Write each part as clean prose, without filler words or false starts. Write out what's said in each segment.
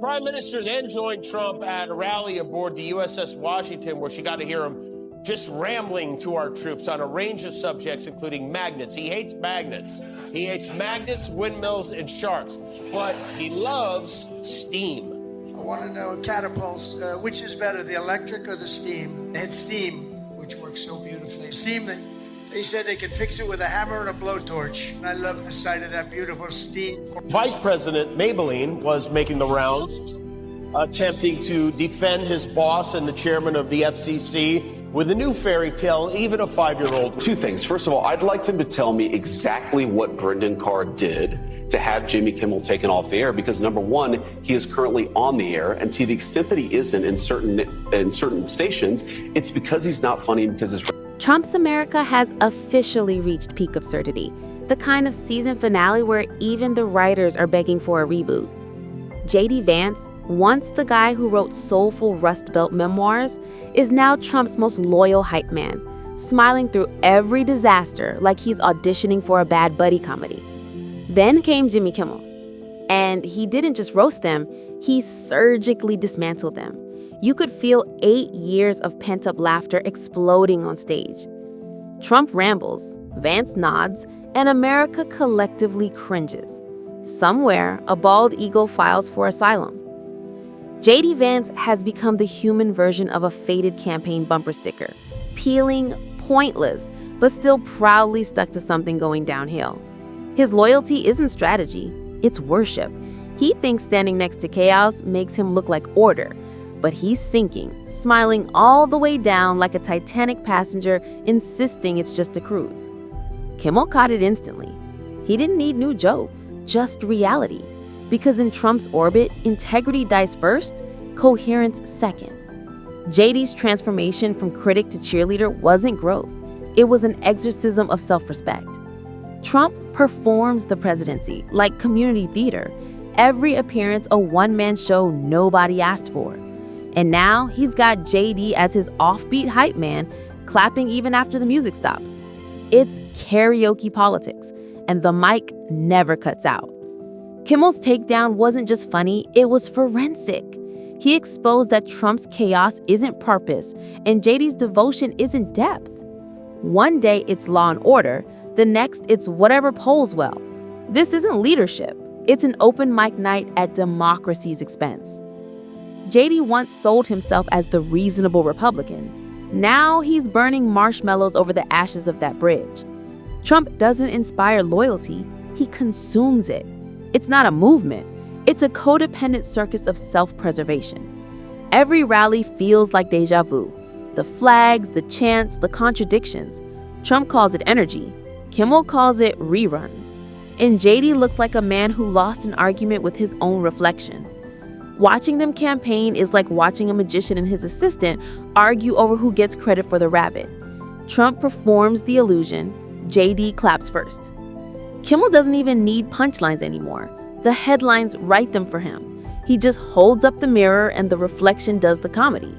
Prime Minister then joined Trump at a rally aboard the USS Washington, where she got to hear him just rambling to our troops on a range of subjects, including magnets. He hates magnets. He hates magnets, windmills, and sharks. But he loves steam. I want to know, catapults, which is better, the electric or the steam? They had steam, which works so beautifully. Steam, they said they could fix it with a hammer and a blowtorch. And I love the sight of that beautiful steam. Vice President Maybelline was making the rounds, attempting to defend his boss and the chairman of the FCC with a new fairy tale, even a 5-year-old. Two things. First of all, I'd like them to tell me exactly what Brendan Carr did to have Jimmy Kimmel taken off the air, because number one, he is currently on the air, and to the extent that he isn't in certain stations, it's because he's not funny and because his... Trump's America has officially reached peak absurdity, the kind of season finale where even the writers are begging for a reboot. JD Vance, once the guy who wrote soulful Rust Belt memoirs, is now Trump's most loyal hype man, smiling through every disaster like he's auditioning for a bad buddy comedy. Then came Jimmy Kimmel, and he didn't just roast them, he surgically dismantled them. You could feel 8 years of pent-up laughter exploding on stage. Trump rambles, Vance nods, and America collectively cringes. Somewhere, a bald eagle files for asylum. JD Vance has become the human version of a faded campaign bumper sticker, peeling, pointless, but still proudly stuck to something going downhill. His loyalty isn't strategy, it's worship. He thinks standing next to chaos makes him look like order, but he's sinking, smiling all the way down like a Titanic passenger, insisting it's just a cruise. Kimmel caught it instantly. He didn't need new jokes, just reality. Because in Trump's orbit, integrity dies first, coherence second. JD's transformation from critic to cheerleader wasn't growth. It was an exorcism of self-respect. Trump performs the presidency like community theater, every appearance a one-man show nobody asked for. And now he's got JD as his offbeat hype man, clapping even after the music stops. It's karaoke politics, and the mic never cuts out. Kimmel's takedown wasn't just funny, it was forensic. He exposed that Trump's chaos isn't purpose, and JD's devotion isn't depth. One day it's law and order, the next it's whatever polls well. This isn't leadership, it's an open mic night at democracy's expense. JD once sold himself as the reasonable Republican. Now he's burning marshmallows over the ashes of that bridge. Trump doesn't inspire loyalty, he consumes it. It's not a movement, it's a codependent circus of self-preservation. Every rally feels like deja vu. The flags, the chants, the contradictions. Trump calls it energy, Kimmel calls it reruns. And JD looks like a man who lost an argument with his own reflection. Watching them campaign is like watching a magician and his assistant argue over who gets credit for the rabbit. Trump performs the illusion, JD claps first. Kimmel doesn't even need punchlines anymore. The headlines write them for him. He just holds up the mirror and the reflection does the comedy.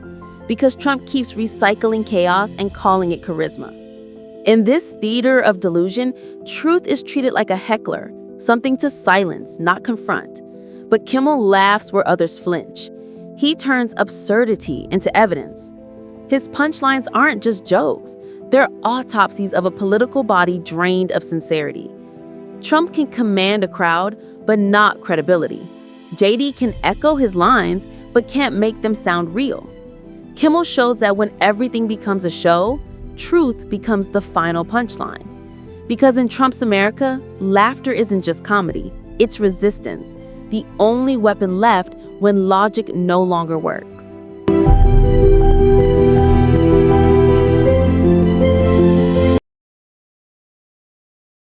Because Trump keeps recycling chaos and calling it charisma. In this theater of delusion, truth is treated like a heckler, something to silence, not confront. But Kimmel laughs where others flinch. He turns absurdity into evidence. His punchlines aren't just jokes. They're autopsies of a political body drained of sincerity. Trump can command a crowd, but not credibility. JD can echo his lines, but can't make them sound real. Kimmel shows that when everything becomes a show, truth becomes the final punchline. Because in Trump's America, laughter isn't just comedy, it's resistance, the only weapon left when logic no longer works.